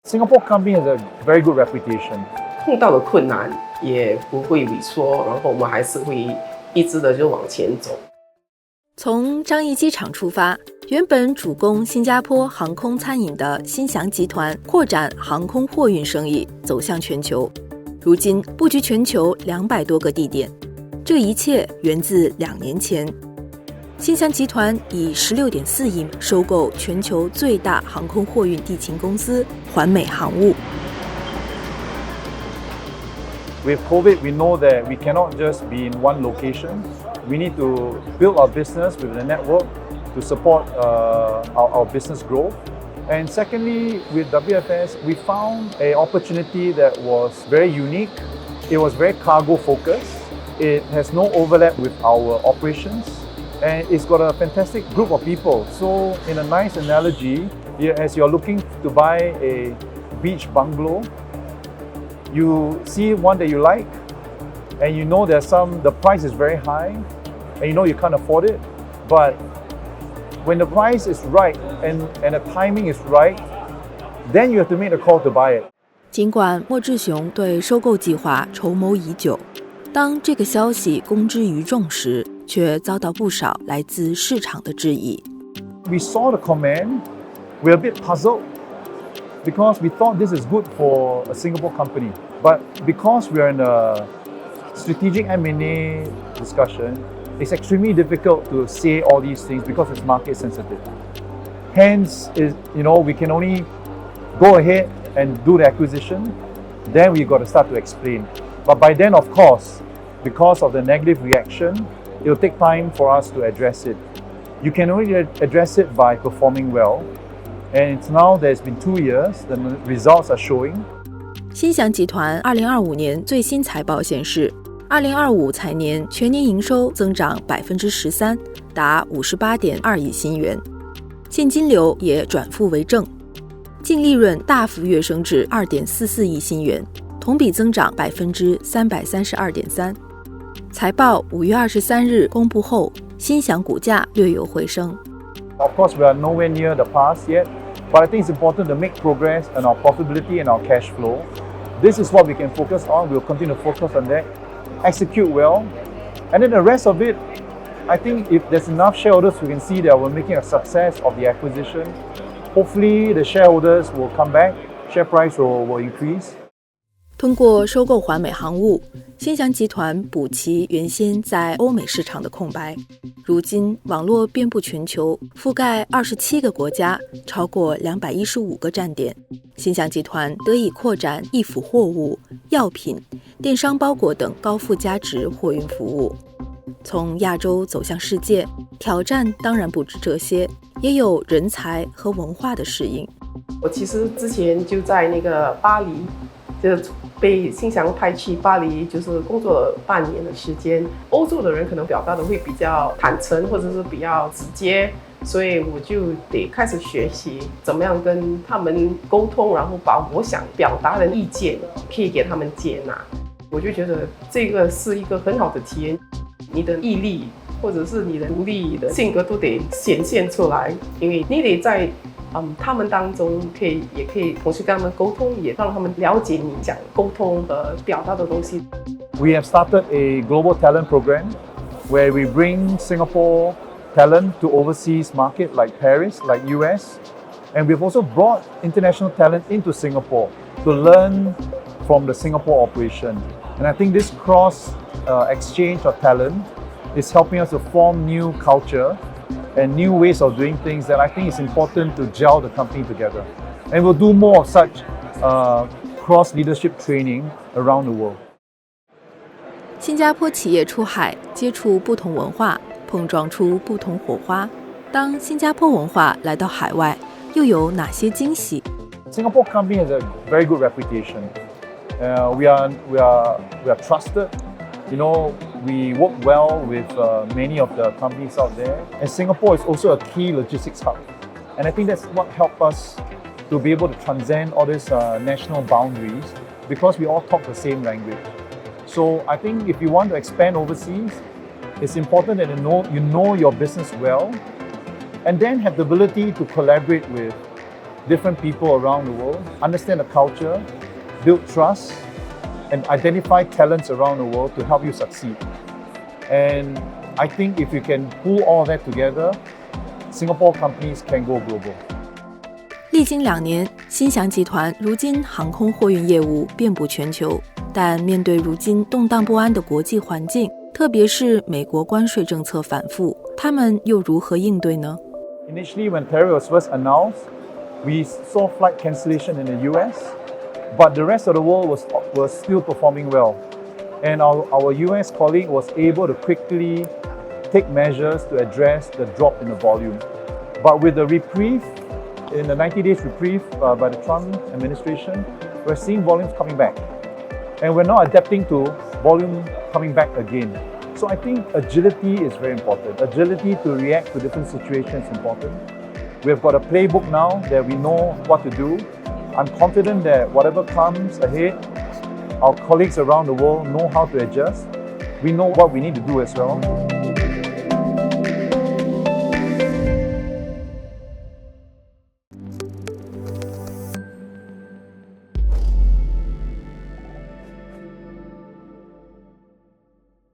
Singapore company has a very good reputation. 碰到的困难也不会萎缩，然后我们还是会一直的就往前走。从樟宜机场出发，原本主攻新加坡航空餐饮的新翔集团扩展航空货运生意，走向全球。如今布局全球200多个地点，这一切源自2年前。新翔集团以16.4亿收购全球最大航空货运地勤公司环美航务。With COVID, we know that we cannot just be in one location. We need to build our business with the network to support our business growth. And secondly, with WFS, we found an opportunity that was very unique. It was very cargo focused. It has no overlap with our operations. And it's got a fantastic group of people. So in a nice analogy, as you're looking to buy a beach bungalow, you see one that you like, and you know the price is very high, and you know you can't afford it. But when the price is right and the timing is right, then you have to make the call to buy it. 尽管莫志雄对收购计划筹谋已久，当这个消息公之于众时，却遭到不少来自市场的质疑。We saw the comment, we're a bit puzzled because we thought this is good for a Singapore company. But because we're in a strategic M&A discussion, it's extremely difficult to say all these things because it's market sensitive. Hence, we can only go ahead and do the acquisition, then we've got to start to explain. But by then, of course, because of the negative reaction, it'll take time for us to address it. You can only address it by performing well. And it's now there's been 2 years, the results are showing. 新翔集团2025年最新财报显示，2025财年全年营收增长13%，达58.2亿新元，现金流也转负为正，净利润大幅跃升至2.44亿新元，同比增长332.3%。财报5月23日公布后，新翔股价略有回升。Of course, we are nowhere near the past yet, but I think it's important to make progress on our profitability and our cash flow. This is what we can focus on. We'll continue to focus on that, execute well, and then the rest of it, I think if there's enough shareholders who can see that we're making a success of the acquisition, hopefully the shareholders will come back, share price will increase. 通过收购环美航务，新翔集团补齐原先在欧美市场的空白。如今网络遍布全球，覆盖27个国家，超过215个站点。新翔集团得以扩展易腐货物、药品、电商包裹等高附加值货运服务。从亚洲走向世界，挑战当然不止这些，也有人才和文化的适应。我其实之前就在那个巴黎，就是被新翔派去巴黎，就是工作了半年的时间。欧洲的人可能表达的会比较坦诚，或者是比较直接，所以我就得开始学习怎么样跟他们沟通，然后把我想表达的意见可以给他们接纳。我就觉得这个是一个很好的体验，你的毅力或者是你的独立的性格都得显现出来，因为你得在他们当中也可以同时跟他们沟通，也让他们了解你想沟通和表达的东西。We have started a global talent program where we bring Singapore talent to overseas market like Paris, like US, and we've also brought international talent into Singapore to learn from the Singapore operation. And I think this cross exchange of talent is helping us to form new culture and new ways of doing things that I think is important to gel the company together. And we'll do more of such cross-leadership training around the world. 新加坡企业出海，接触不同文化，碰撞出不同火花。当新加坡文化来到海外，又有哪些惊喜？ Singapore company has a very good reputation. We are trusted. We work well with many of the companies out there. And Singapore is also a key logistics hub. And I think that's what helped us to be able to transcend all these national boundaries because we all talk the same language. So I think if you want to expand overseas, it's important that you know your business well and then have the ability to collaborate with different people around the world, understand the culture, build trust, and identify talents around the world to help you succeed. And I think if you can pull all that together, Singapore companies can go global. 历经2年，新翔集团如今航空货运业务遍布全球，但面对如今动荡不安的国际环境，特别是美国关税政策反复，他们又如何应对呢？ Initially, when tariff was first announced, we saw flight cancellation in the US, but the rest of the world was still performing well. And our US colleague was able to quickly take measures to address the drop in the volume. But with the reprieve, in the 90 days reprieve by the Trump administration, we're seeing volumes coming back. And we're now adapting to volume coming back again. So I think agility is very important. Agility to react to different situations is important. We've got a playbook now that we know what to do. I'm confident that whatever comes ahead, our colleagues around the world know how to adjust. We know what we need to do as well.